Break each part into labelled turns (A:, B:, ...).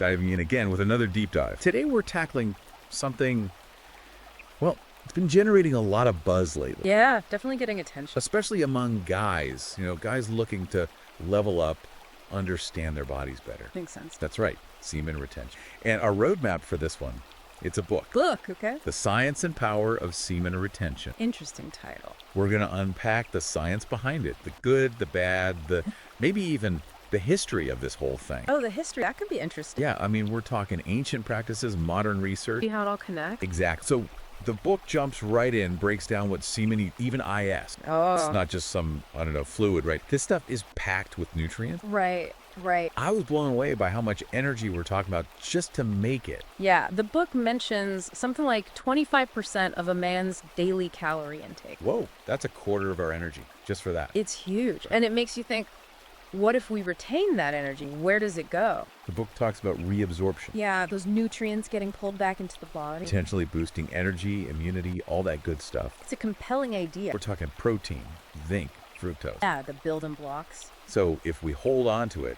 A: diving in again with another deep dive. Today we're tackling something, well, it's been generating a lot of buzz lately.
B: Yeah, definitely getting attention.
A: Especially among guys, guys looking to level up, understand their bodies better.
B: Makes sense.
A: That's right, semen retention. And our roadmap for this one, it's a book.
B: Okay.
A: The Science and Power of Semen Retention.
B: Interesting title.
A: We're going to unpack the science behind it, the good, the bad, maybe even the history of this whole thing.
B: Oh, the history. That could be interesting.
A: Yeah, I mean, we're talking ancient practices, modern research.
B: See how it all connects?
A: Exactly. So the book jumps right in, breaks down what semen, even I asked.
B: Oh.
A: It's not just some, fluid, right? This stuff is packed with nutrients.
B: Right.
A: I was blown away by how much energy we're talking about just to make it.
B: Yeah, the book mentions something like 25% of a man's daily calorie intake.
A: Whoa, that's a quarter of our energy just for that.
B: It's huge. And it makes you think, what if we retain that energy? Where does it go?
A: The book talks about reabsorption.
B: Yeah, those nutrients getting pulled back into the body.
A: Potentially boosting energy, immunity, all that good stuff.
B: It's a compelling idea.
A: We're talking protein, zinc, fructose.
B: Yeah, the building blocks.
A: So if we hold on to it,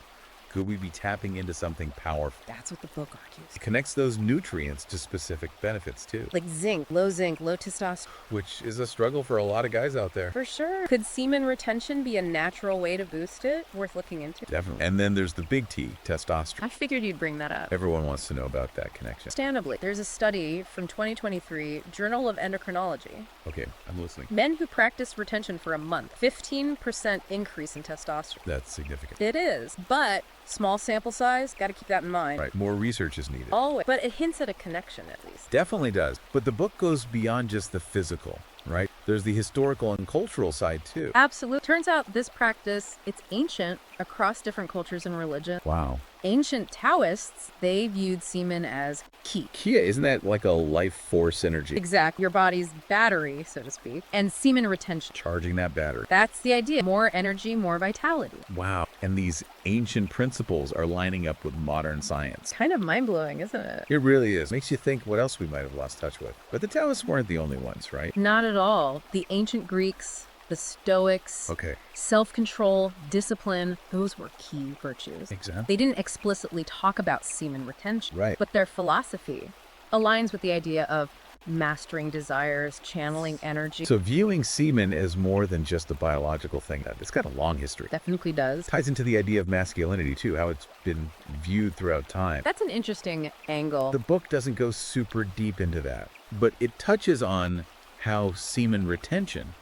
A: could we be tapping into something powerful?
B: That's what the book argues.
A: It connects those nutrients to specific benefits too.
B: Like zinc, low testosterone.
A: Which is a struggle for a lot of guys out there.
B: For sure. Could semen retention be a natural way to boost it? Worth looking into.
A: Definitely. And then there's the big T, testosterone.
B: I figured you'd bring that up.
A: Everyone wants to know about that connection.
B: Understandably. There's a study from 2023, Journal of Endocrinology.
A: Okay, I'm listening.
B: Men who practice retention for a month, 15% increase in testosterone.
A: That's significant.
B: It is, but small sample size, got to keep that in mind.
A: Right, more research is needed.
B: Always. But it hints at a connection at least.
A: Definitely does. But the book goes beyond just the physical, right? There's the historical and cultural side too.
B: Absolutely. Turns out this practice, it's ancient across different cultures and religions.
A: Wow.
B: Ancient Taoists, they viewed semen as ki.
A: Kia, isn't that like a life force energy?
B: Exact. Your body's battery, so to speak. And semen retention.
A: Charging that battery.
B: That's the idea. More energy, more vitality.
A: Wow. And these ancient principles are lining up with modern science.
B: Kind of mind-blowing, isn't it?
A: It really is. Makes you think what else we might have lost touch with. But the Taoists weren't the only ones, right?
B: Not at all. The ancient Greeks, the Stoics,
A: Okay.
B: self-control, discipline, those were key virtues.
A: Exactly.
B: They didn't explicitly talk about semen retention,
A: Right.
B: but their philosophy aligns with the idea of mastering desires, channeling energy.
A: So viewing semen as more than just a biological thing, it's got a long history.
B: Definitely does.
A: Ties into the idea of masculinity too, how it's been viewed throughout time.
B: That's an interesting angle.
A: The book doesn't go super deep into that, but it touches on how semen retention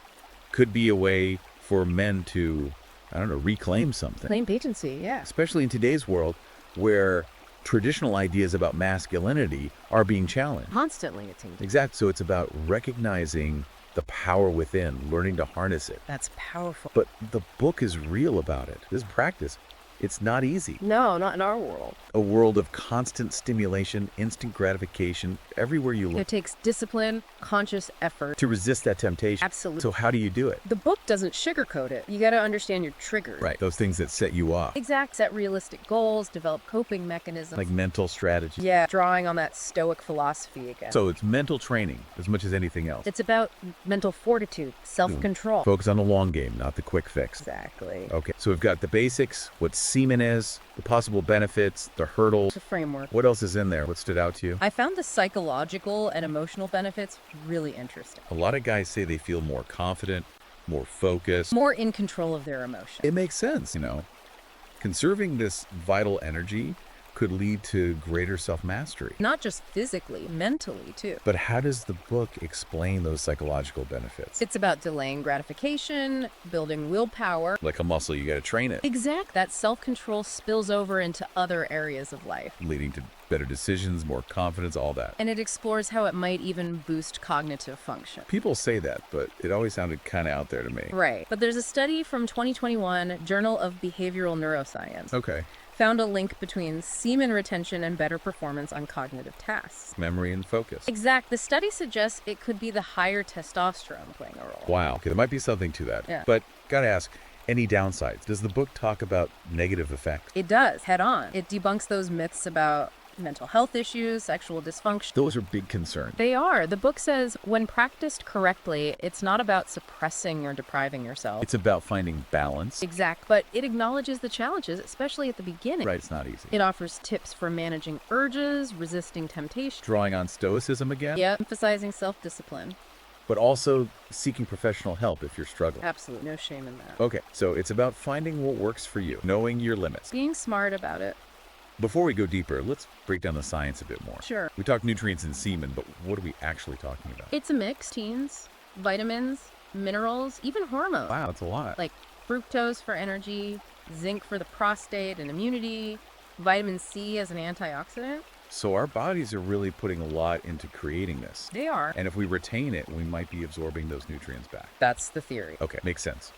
A: could be a way for men to, reclaim something.
B: Claim agency, yeah.
A: Especially in today's world where traditional ideas about masculinity are being challenged.
B: Constantly, it seems.
A: Exactly. So it's about recognizing the power within, learning to harness it.
B: That's powerful.
A: But the book is real about it. This practice, it's not easy.
B: No, not in our world.
A: A world of constant stimulation, instant gratification, everywhere you
B: It
A: look,
B: takes discipline, conscious effort.
A: to resist that temptation.
B: Absolutely.
A: So how do you do it?
B: The book doesn't sugarcoat it. You got to understand your triggers.
A: Right. Those things that set you off,
B: Exact. Set realistic goals, develop coping mechanisms.
A: like mental strategy.
B: Yeah, drawing on that Stoic philosophy again.
A: So it's mental training as much as anything else.
B: It's about mental fortitude, self-control.
A: Focus on the long game, not the quick fix.
B: Exactly.
A: Okay, so we've got the basics, what semen is, the possible benefits, the hurdles.
B: It's a framework.
A: What else is in there? What stood out to you?
B: I found the psychological and emotional benefits really interesting.
A: A lot of guys say they feel more confident, more focused.
B: More in control of their emotions.
A: It makes sense, Conserving this vital energy could lead to greater self-mastery.
B: Not just physically, mentally too.
A: But how does the book explain those psychological benefits?
B: It's about delaying gratification, building willpower.
A: Like a muscle, you got to train it,
B: Exact. That self-control spills over into other areas of life.
A: leading to better decisions, more confidence, all that.
B: And it explores how it might even boost cognitive function.
A: People say that, but it always sounded kind of out there to me.
B: Right. But there's a study from 2021, Journal of Behavioral Neuroscience.
A: Okay.
B: Found a link between semen retention and better performance on cognitive tasks.
A: Memory and focus.
B: Exact. The study suggests it could be the higher testosterone playing a role.
A: Wow. Okay, there might be something to that.
B: Yeah.
A: But gotta ask, any downsides? Does the book talk about negative effects?
B: It does, head on. It debunks those myths about mental health issues, sexual dysfunction.
A: Those are big concerns.
B: They are. The book says when practiced correctly, it's not about suppressing or depriving yourself.
A: It's about finding balance.
B: Exact, but it acknowledges the challenges, especially at the beginning.
A: Right, it's not easy.
B: It offers tips for managing urges, resisting temptation.
A: Drawing on stoicism again,
B: Yeah, emphasizing self-discipline.
A: but also seeking professional help if you're struggling.
B: Absolutely no shame in that.
A: Okay, so it's about finding what works for you, knowing your limits.
B: Being smart about it.
A: Before we go deeper, let's break down the science a bit more.
B: Sure.
A: We talk nutrients in semen, but what are we actually talking about?
B: It's a mix, teens, vitamins, minerals, even hormones.
A: Wow, that's a lot.
B: Like fructose for energy, zinc for the prostate and immunity, vitamin C as an antioxidant.
A: So our bodies are really putting a lot into creating this.
B: They are.
A: And if we retain it, we might be absorbing those nutrients back.
B: That's the theory.
A: Okay, makes sense.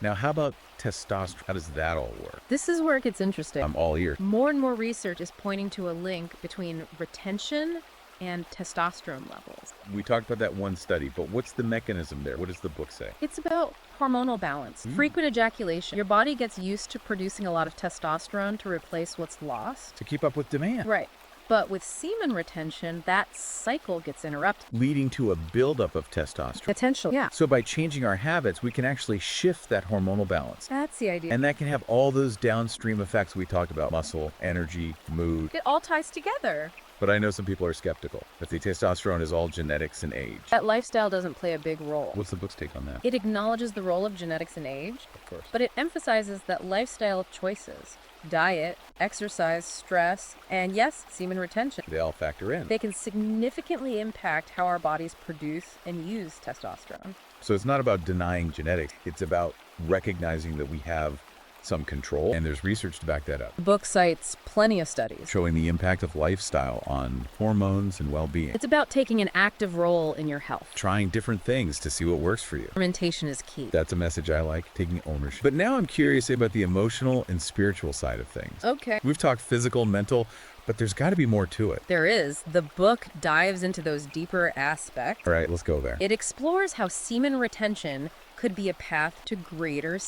A: Now, how about testosterone? How does that all work?
B: This is where it gets interesting.
A: I'm all ears.
B: More and more research is pointing to a link between retention and testosterone levels.
A: We talked about that one study, but what's the mechanism there? What does the book say?
B: It's about hormonal balance. Frequent ejaculation. Your body gets used to producing a lot of testosterone to replace what's lost.
A: To keep up with demand.
B: Right. But with semen retention, that cycle gets interrupted.
A: Leading to a buildup of testosterone.
B: Potential. Yeah.
A: So by changing our habits, we can actually shift that hormonal balance.
B: That's the idea.
A: And that can have all those downstream effects we talked about: muscle, energy, mood.
B: It all ties together.
A: But I know some people are skeptical that the testosterone is all genetics and age.
B: That lifestyle doesn't play a big role.
A: What's the book's take on that?
B: It acknowledges the role of genetics and age,
A: Of course.
B: but it emphasizes that lifestyle choices, diet, exercise, stress, and yes, semen retention,
A: They all factor in.
B: they can significantly impact how our bodies produce and use testosterone.
A: So it's not about denying genetics. It's about recognizing that we have some control, and there's research to back that up,
B: The book cites plenty of studies.
A: showing the impact of lifestyle on hormones and well-being.
B: It's about taking an active role in your health.
A: Trying different things to see what works for you.
B: Fermentation is key.
A: That's a message I like, taking ownership. But now I'm curious about the emotional and spiritual side of things.
B: Okay.
A: We've talked physical, mental, but there's got to be more to it.
B: There is. The book dives into those deeper aspects.
A: All right, let's go there.
B: It explores how semen retention could be a path to greater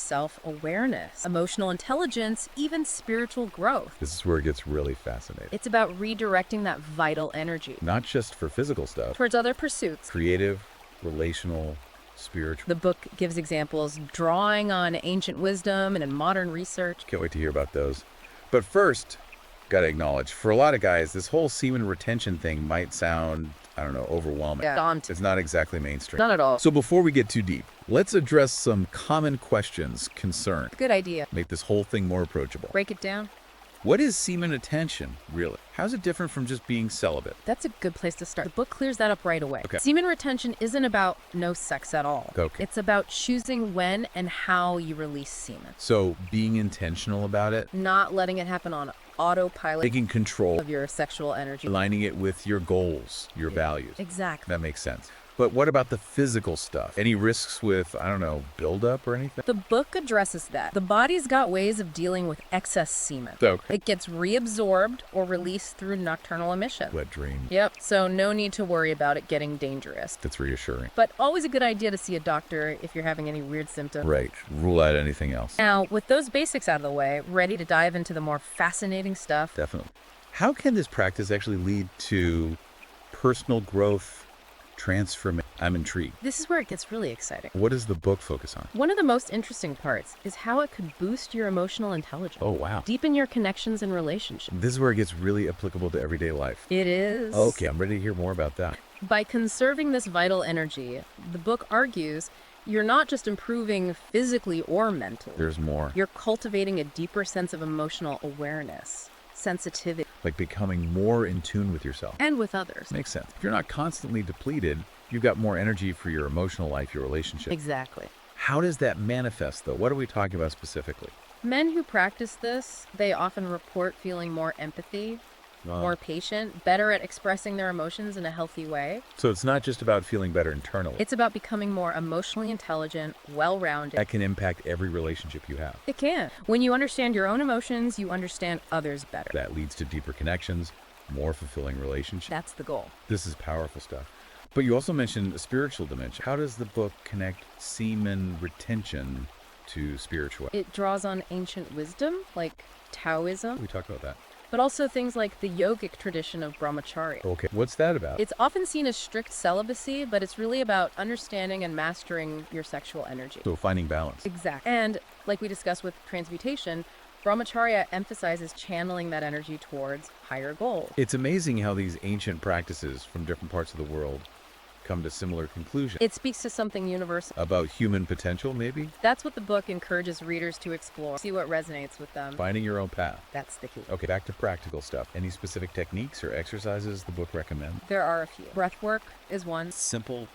B: self-awareness, emotional intelligence, even spiritual growth.
A: This is where it gets really fascinating.
B: It's about redirecting that vital energy
A: Not just for physical stuff,
B: towards other pursuits.
A: creative, relational, spiritual.
B: The book gives examples drawing on ancient wisdom and in modern research.
A: Can't wait to hear about those. But first, gotta acknowledge, for a lot of guys, this whole semen retention thing might sound, I don't know, overwhelming.
B: Daunting.
A: It's not exactly mainstream.
B: Not at all.
A: So before we get too deep, let's address some common questions, concerns.
B: Good idea.
A: Make this whole thing more approachable.
B: Break it down.
A: What is semen retention, really? How's it different from just being celibate?
B: That's a good place to start. The book clears that up right away.
A: Okay.
B: Semen retention isn't about no sex at all.
A: Okay.
B: It's about choosing when and how you release semen,
A: So being intentional about it,
B: not letting it happen on autopilot
A: taking control,
B: of your sexual energy.
A: aligning it with your goals, your values.
B: Exactly.
A: That makes sense. But what about the physical stuff? Any risks with, I don't know, buildup or anything?
B: The book addresses that. The body's got ways of dealing with excess semen.
A: Okay.
B: It gets reabsorbed or released through nocturnal emission.
A: Wet dream.
B: Yep, so no need to worry about it getting dangerous.
A: That's reassuring.
B: But always a good idea to see a doctor if you're having any weird symptoms.
A: Right. Rule out anything else.
B: Now, with those basics out of the way, ready to dive into the more fascinating stuff.
A: Definitely. How can this practice actually lead to personal growth, transformation? I'm intrigued.
B: This is where it gets really exciting.
A: What does the book focus on?
B: One of the most interesting parts is how it could boost your emotional intelligence.
A: Oh, wow.
B: Deepen your connections and relationships.
A: This is where it gets really applicable to everyday life.
B: It is.
A: Okay, I'm ready to hear more about that.
B: By conserving this vital energy, the book argues you're not just improving physically or mentally.
A: There's more.
B: You're cultivating a deeper sense of emotional awareness, sensitivity,
A: Like becoming more in tune with yourself.
B: and with others.
A: Makes sense. If you're not constantly depleted, you've got more energy for your emotional life, your relationship.
B: Exactly.
A: How does that manifest, though? What are we talking about specifically?
B: Men who practice this, they often report feeling more empathy, more patient, better at expressing their emotions in a healthy way.
A: So it's not just about feeling better internally.
B: It's about becoming more emotionally intelligent, well-rounded.
A: That can impact every relationship you have.
B: It can. When you understand your own emotions, you understand others better.
A: That leads to deeper connections, more fulfilling relationships.
B: That's the goal.
A: This is powerful stuff. But you also mentioned a spiritual dimension. How does the book connect semen retention to spirituality?
B: It draws on ancient wisdom, like Taoism,
A: We talked about that.
B: but also things like the yogic tradition of brahmacharya.
A: Okay, what's that about?
B: It's often seen as strict celibacy, but it's really about understanding and mastering your sexual energy.
A: So finding balance.
B: Exactly. And like we discussed with transmutation, brahmacharya emphasizes channeling that energy towards higher goals.
A: It's amazing how these ancient practices from different parts of the world come to similar conclusions.
B: It speaks to something universal.
A: About human potential, maybe?
B: That's what the book encourages readers to explore, see what resonates with them.
A: Finding your own path.
B: That's the key.
A: Okay, back to practical stuff. Any specific techniques or exercises the book recommends?
B: There are a few. Breath work is one.
A: Simple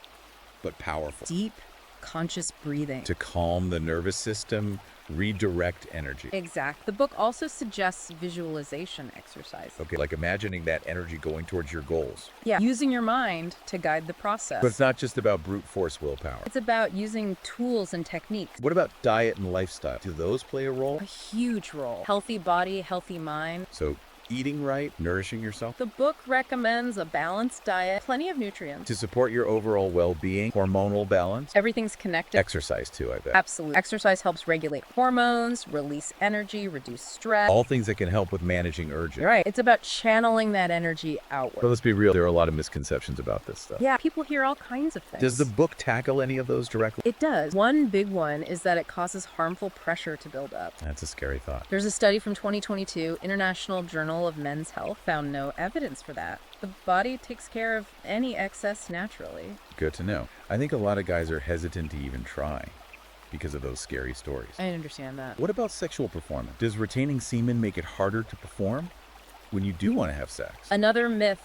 A: but powerful.
B: Deep, conscious breathing.
A: To calm the nervous system, redirect energy.
B: Exact. The book also suggests visualization exercise.
A: Okay, like imagining that energy going towards your goals.
B: Yeah, using your mind to guide the process.
A: But it's not just about brute force willpower.
B: It's about using tools and techniques.
A: What about diet and lifestyle? Do those play a role?
B: A huge role. Healthy body, healthy mind.
A: So eating right, nourishing yourself?
B: The book recommends a balanced diet, plenty of nutrients.
A: To support your overall well-being, hormonal balance?
B: Everything's connected.
A: Exercise too, I bet.
B: Absolutely. Exercise helps regulate hormones, release energy, reduce stress.
A: All things that can help with managing urges.
B: You're right. It's about channeling that energy outward.
A: But let's be real, there are a lot of misconceptions about this stuff.
B: Yeah, people hear all kinds of things.
A: Does the book tackle any of those directly?
B: It does. One big one is that it causes harmful pressure to build up.
A: That's a scary thought.
B: There's a study from 2022, International Journal of Men's Health, found no evidence for that. The body takes care of any excess naturally.
A: Good to know. I think a lot of guys are hesitant to even try because of those scary stories.
B: I understand that.
A: What about sexual performance? Does retaining semen make it harder to perform when you do want to have sex?
B: Another myth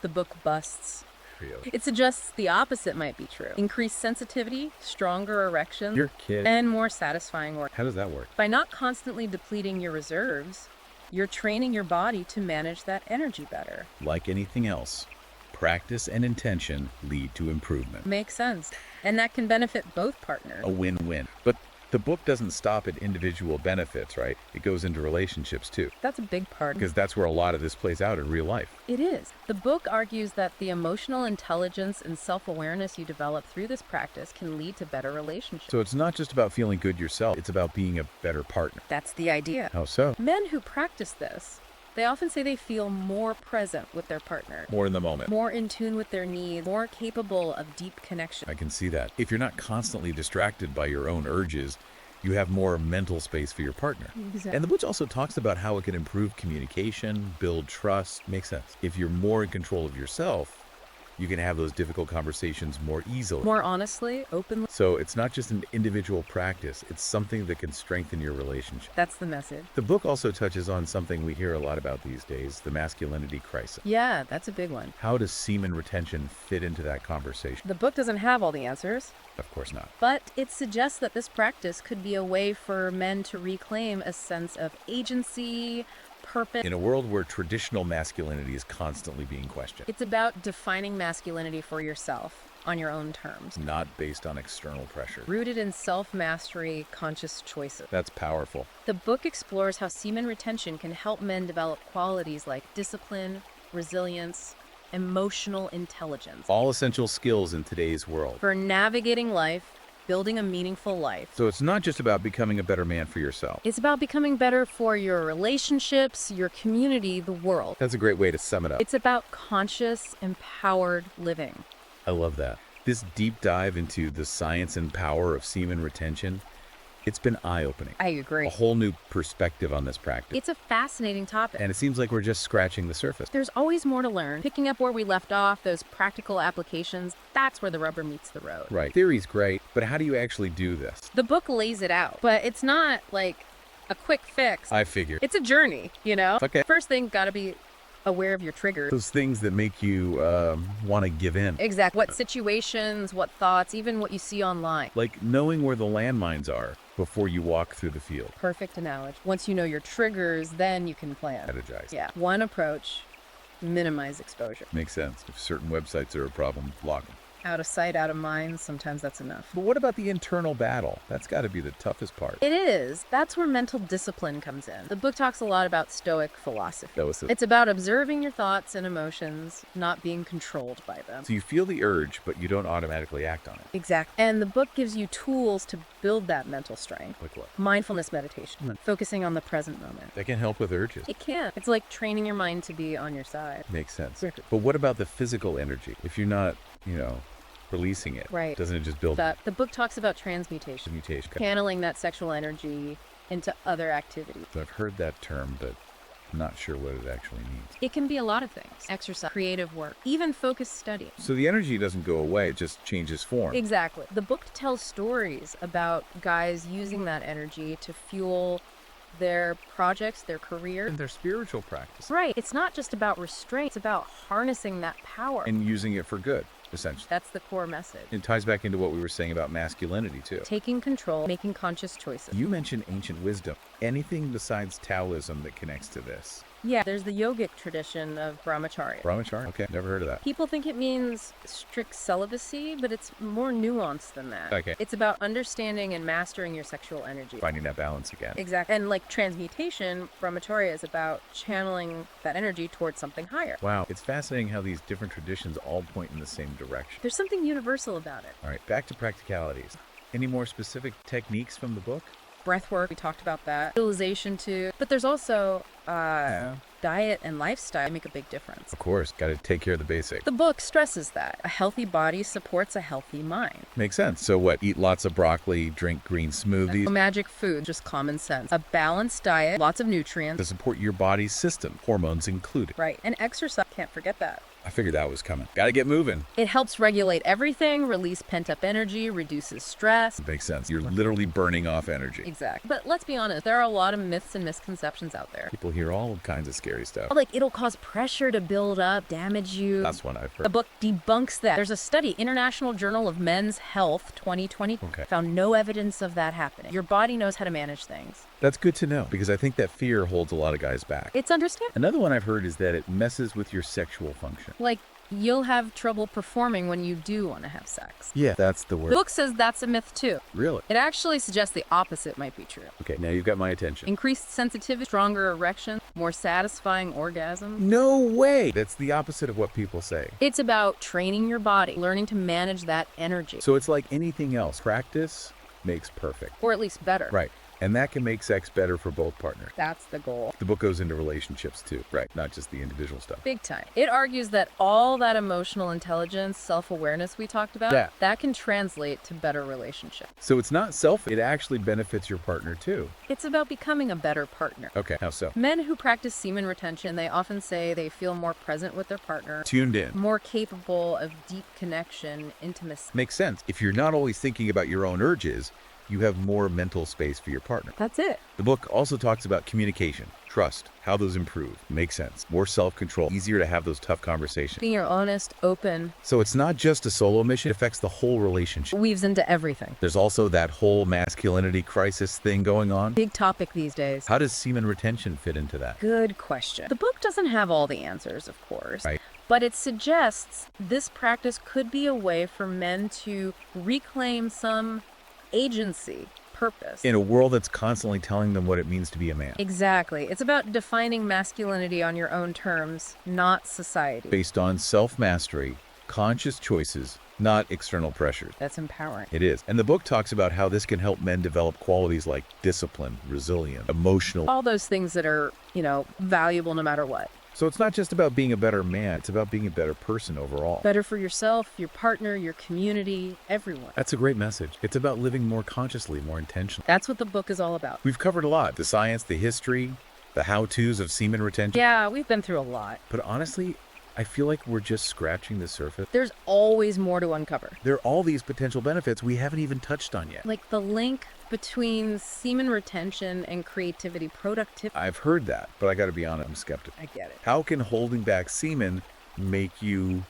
B: the book busts.
A: Really?
B: It suggests the opposite might be true. Increased sensitivity, stronger erections,
A: You're kidding.
B: and more satisfying work.
A: How does that work?
B: By not constantly depleting your reserves, you're training your body to manage that energy better.
A: Like anything else, practice and intention lead to improvement.
B: Makes sense. And that can benefit both partners.
A: A win-win. But the book doesn't stop at individual benefits, right? It goes into relationships too.
B: That's a big part.
A: Because that's where a lot of this plays out in real life.
B: It is. The book argues that the emotional intelligence and self-awareness you develop through this practice can lead to better relationships.
A: So it's not just about feeling good yourself, it's about being a better partner.
B: That's the idea.
A: How so?
B: Men who practice this, they often say they feel more present with their partner,
A: More in the moment.
B: more in tune with their needs, more capable of deep connection.
A: I can see that. If you're not constantly distracted by your own urges, you have more mental space for your partner.
B: Exactly.
A: And the book also talks about how it can improve communication, build trust. Makes sense. If you're more in control of yourself, you can have those difficult conversations more easily.
B: More honestly, openly.
A: So it's not just an individual practice, it's something that can strengthen your relationship.
B: That's the message.
A: The book also touches on something we hear a lot about these days, the masculinity crisis.
B: Yeah, that's a big one.
A: How does semen retention fit into that conversation?
B: The book doesn't have all the answers,
A: Of course not.
B: but it suggests that this practice could be a way for men to reclaim a sense of agency, purpose.
A: In a world where traditional masculinity is constantly being questioned,
B: It's about defining masculinity for yourself on your own terms,
A: not based on external pressure.
B: rooted in self-mastery, conscious choices.
A: That's powerful.
B: The book explores how semen retention can help men develop qualities like discipline, resilience, emotional intelligence
A: All essential skills in today's world.
B: for navigating life, building a meaningful life.
A: So it's not just about becoming a better man for yourself.
B: It's about becoming better for your relationships, your community, the world.
A: That's a great way to sum it up.
B: It's about conscious, empowered living.
A: I love that. This deep dive into the science and power of semen retention, it's been eye-opening.
B: I agree.
A: A whole new perspective on this practice.
B: It's a fascinating topic.
A: And it seems like we're just scratching the surface.
B: There's always more to learn. Picking up where we left off, those practical applications, that's where the rubber meets the road.
A: Right. Theory's great, but how do you actually do this?
B: The book lays it out, but it's not like a quick fix.
A: I figured.
B: It's a journey, you know?
A: Okay.
B: First thing, gotta be aware of your triggers.
A: Those things that make you want to give in.
B: Exactly. What situations, what thoughts, even what you see online.
A: Like knowing where the landmines are before you walk through the field.
B: Perfect analogy. Once you know your triggers, then you can plan.
A: Strategize.
B: Yeah. One approach, minimize exposure.
A: Makes sense. If certain websites are a problem, block them.
B: Out of sight, out of mind, sometimes that's enough.
A: But what about the internal battle? That's got to be the toughest part.
B: It is. That's where mental discipline comes in. The book talks a lot about Stoic philosophy.
A: Stoicism.
B: It's about observing your thoughts and emotions, not being controlled by them.
A: So you feel the urge, but you don't automatically act on it.
B: Exactly. And the book gives you tools to build that mental strength.
A: Like what?
B: Mindfulness meditation, focusing on the present moment.
A: That can help with urges.
B: It can. It's like training your mind to be on your side.
A: Makes sense. But what about the physical energy? If you're not, releasing it,
B: Right.
A: doesn't it just build
B: That the book talks about transmutation,
A: mutation?
B: channeling that sexual energy into other activities.
A: So I've heard that term, but I'm not sure what it actually means.
B: It can be a lot of things. Exercise, creative work, even focused study.
A: So the energy doesn't go away, it just changes form.
B: Exactly. The book tells stories about guys using that energy to fuel their projects, their career.
A: And their spiritual practice.
B: Right. It's not just about restraint, it's about harnessing that power.
A: And using it for good, essentially.
B: That's the core message.
A: It ties back into what we were saying about masculinity, too.
B: Taking control, making conscious choices.
A: You mentioned ancient wisdom. Anything besides Taoism that connects to this?
B: Yeah, there's the yogic tradition of brahmacharya.
A: Brahmacharya? Okay, never heard of that.
B: People think it means strict celibacy, but it's more nuanced than that.
A: Okay.
B: It's about understanding and mastering your sexual energy.
A: Finding that balance again.
B: Exactly. And like transmutation, brahmacharya is about channeling that energy towards something higher.
A: Wow, it's fascinating how these different traditions all point in the same direction.
B: There's something universal about it.
A: All right, back to practicalities. Any more specific techniques from the book?
B: Breath work, we talked about that. Visualization too. But there's also diet and lifestyle make a big difference.
A: Of course, got to take care of the basics.
B: The book stresses that. A healthy body supports a healthy mind.
A: Makes sense. So what? Eat lots of broccoli, drink green smoothies.
B: No magic food, just common sense. A balanced diet, lots of nutrients.
A: To support your body's system, hormones included.
B: Right. And exercise, can't forget that.
A: I figured that was coming. Got to get moving.
B: It helps regulate everything, release pent-up energy, reduces stress.
A: Makes sense. You're literally burning off energy.
B: Exactly. But let's be honest, there are a lot of myths and misconceptions out there.
A: People hear all kinds of scary stuff.
B: Like it'll cause pressure to build up, damage you.
A: That's one I've
B: The
A: heard.
B: book debunks that. There's a study, International Journal of Men's Health 2020,
A: Okay.
B: found no evidence of that happening. Your body knows how to manage things.
A: That's good to know because I think that fear holds a lot of guys back.
B: It's understandable.
A: Another one I've heard is that it messes with your sexual function.
B: Like, you'll have trouble performing when you do want to have sex.
A: Yeah, that's the
B: The
A: word.
B: book says that's a myth too.
A: Really?
B: It actually suggests the opposite might be true.
A: Okay, now you've got my attention.
B: Increased sensitivity, stronger erection, more satisfying orgasm.
A: No way! That's the opposite of what people say.
B: It's about training your body, learning to manage that energy.
A: So it's like anything else. Practice makes perfect.
B: Or at least better.
A: Right. And that can make sex better for both partners.
B: That's the goal.
A: The book goes into relationships too, right? Not just the individual stuff.
B: Big time. It argues that all that emotional intelligence, self-awareness we talked about,
A: Yeah.
B: that can translate to better relationships.
A: So it's not self, it actually benefits your partner too.
B: It's about becoming a better partner.
A: Okay, how so?
B: Men who practice semen retention, they often say they feel more present with their partner,
A: Tuned in.
B: more capable of deep connection, intimacy.
A: Makes sense. If you're not always thinking about your own urges, you have more mental space for your partner.
B: That's it.
A: The book also talks about communication, trust, how those improve. Makes sense. More self-control, easier to have those tough conversations.
B: Being honest, open,
A: So it's not just a solo mission, it affects the whole relationship.
B: weaves into everything.
A: There's also that whole masculinity crisis thing going on.
B: Big topic these days.
A: How does semen retention fit into that?
B: Good question. The book doesn't have all the answers, of course.
A: Right.
B: But it suggests this practice could be a way for men to reclaim some agency, purpose.
A: In a world that's constantly telling them what it means to be a man,
B: Exactly. It's about defining masculinity on your own terms, not society.
A: based on self-mastery, conscious choices, not external pressures.
B: That's empowering.
A: It is. And the book talks about how this can help men develop qualities like discipline, resilience, emotional.
B: All those things that are, valuable no matter what.
A: So it's not just about being a better man, it's about being a better person overall.
B: Better for yourself, your partner, your community, everyone.
A: That's a great message. It's about living more consciously, more intentionally.
B: That's what the book is all about.
A: We've covered a lot. The science, the history, the how-tos of semen retention.
B: Yeah, we've been through a lot.
A: But honestly, I feel like we're just scratching the surface.
B: There's always more to uncover.
A: There are all these potential benefits we haven't even touched on yet.
B: Like the link between semen retention and creativity, productivity.
A: I've heard that, but I gotta be honest, I'm skeptical.
B: I get it.
A: How can holding back semen make you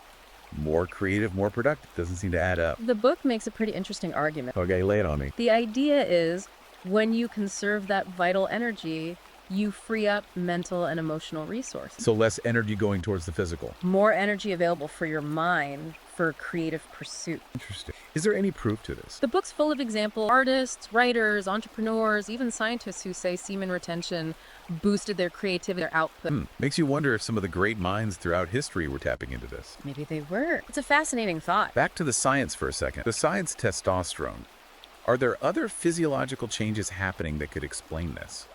A: more creative, more productive? Doesn't seem to add up.
B: The book makes a pretty interesting argument.
A: Okay, lay it on me.
B: The idea is when you conserve that vital energy, you free up mental and emotional resources.
A: So less energy going towards the physical.
B: More energy available for your mind, for creative pursuit.
A: Interesting. Is there any proof to this?
B: The book's full of examples: artists, writers, entrepreneurs, even scientists who say semen retention boosted their creativity, their output.
A: Makes you wonder if some of the great minds throughout history were tapping into this.
B: Maybe they were. It's a fascinating thought.
A: Back to the science for a second. Besides testosterone, are there other physiological changes happening that could explain this?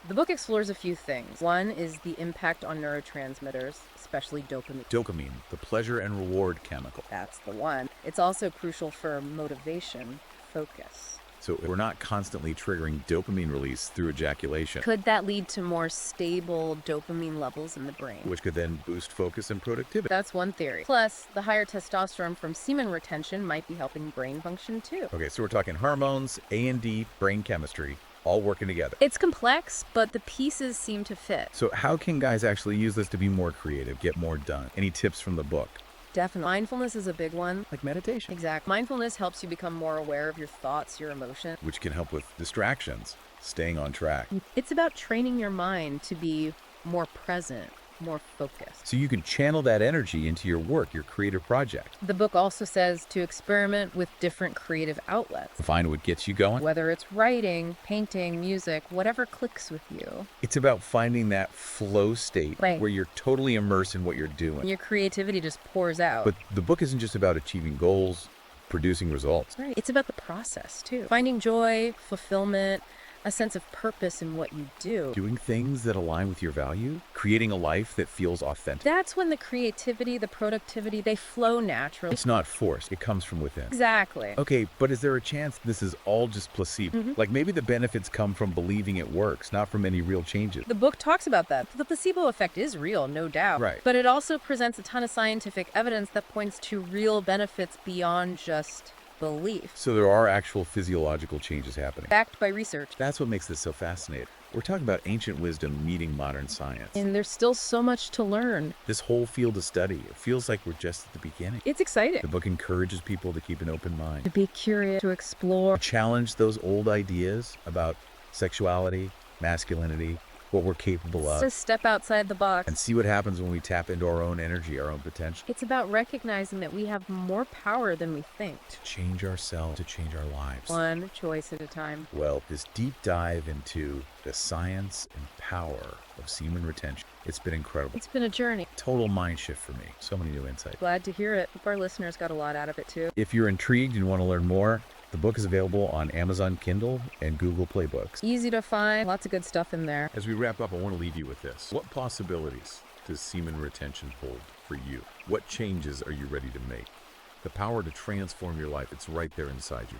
B: The book explores a few things. One is the impact on neurotransmitters, especially dopamine.
A: Dopamine, the pleasure and reward chemical.
B: That's the one. It's also crucial for motivation, focus.
A: So we're not constantly triggering dopamine release through ejaculation,
B: Could that lead to more stable dopamine levels in the brain?
A: which could then boost focus and productivity.
B: That's one theory. Plus, the higher testosterone from semen retention might be helping brain function too.
A: Okay, so we're talking hormones, A&D, brain chemistry, all working together.
B: It's complex, but the pieces seem to fit.
A: So how can guys actually use this to be more creative, get more done? Any tips from the book?
B: Definitely. Mindfulness is a big one.
A: Like meditation,
B: Exactly. Mindfulness helps you become more aware of your thoughts, your emotions.
A: which can help with distractions, staying on track.
B: It's about training your mind to be more present, more focused.
A: So you can channel that energy into your work, your creative project.
B: The book also says to experiment with different creative outlets.
A: Find what gets you going.
B: Whether it's writing, painting, music, whatever clicks with you.
A: It's about finding that flow state
B: Right.
A: where you're totally immersed in what you're doing.
B: Your creativity just pours out.
A: But the book isn't just about achieving goals, producing results.
B: Right. It's about the process too. Finding joy, fulfillment, a sense of purpose in what you do.
A: Doing things that align with your value, creating a life that feels authentic.
B: That's when the creativity, the productivity, they flow naturally.
A: It's not forced, it comes from within.
B: Exactly.
A: Okay, but is there a chance this is all just placebo? Like maybe the benefits come from believing it works, not from any real changes.
B: The book talks about that. The placebo effect is real, no doubt.
A: Right.
B: But it also presents a ton of scientific evidence that points to real benefits beyond just belief,
A: So there are actual physiological changes happening.
B: backed by research.
A: That's what makes this so fascinating. We're talking about ancient wisdom meeting modern science.
B: And there's still so much to learn.
A: This whole field of study, it feels like we're just at the beginning.
B: It's exciting
A: The book encourages people to keep an open mind,
B: to be curious, to explore.
A: challenge those old ideas about sexuality, masculinity, what we're capable of,
B: To step outside the box.
A: and see what happens when we tap into our own energy, our own potential.
B: It's about recognizing that we have more power than we think.
A: To change ourselves, to change our lives.
B: One choice at a time.
A: Well, this deep dive into the science and power of semen retention, it's been incredible.
B: It's been a journey.
A: Total mind shift for me. So many new insights.
B: Glad to hear it. Hope our listeners got a lot out of it too.
A: If you're intrigued and want to learn more, the book is available on Amazon Kindle and Google Play Books.
B: Easy to find, lots of good stuff in there.
A: As we wrap up, I want to leave you with this. What possibilities does semen retention hold for you? What changes are you ready to make? The power to transform your life, it's right there inside you.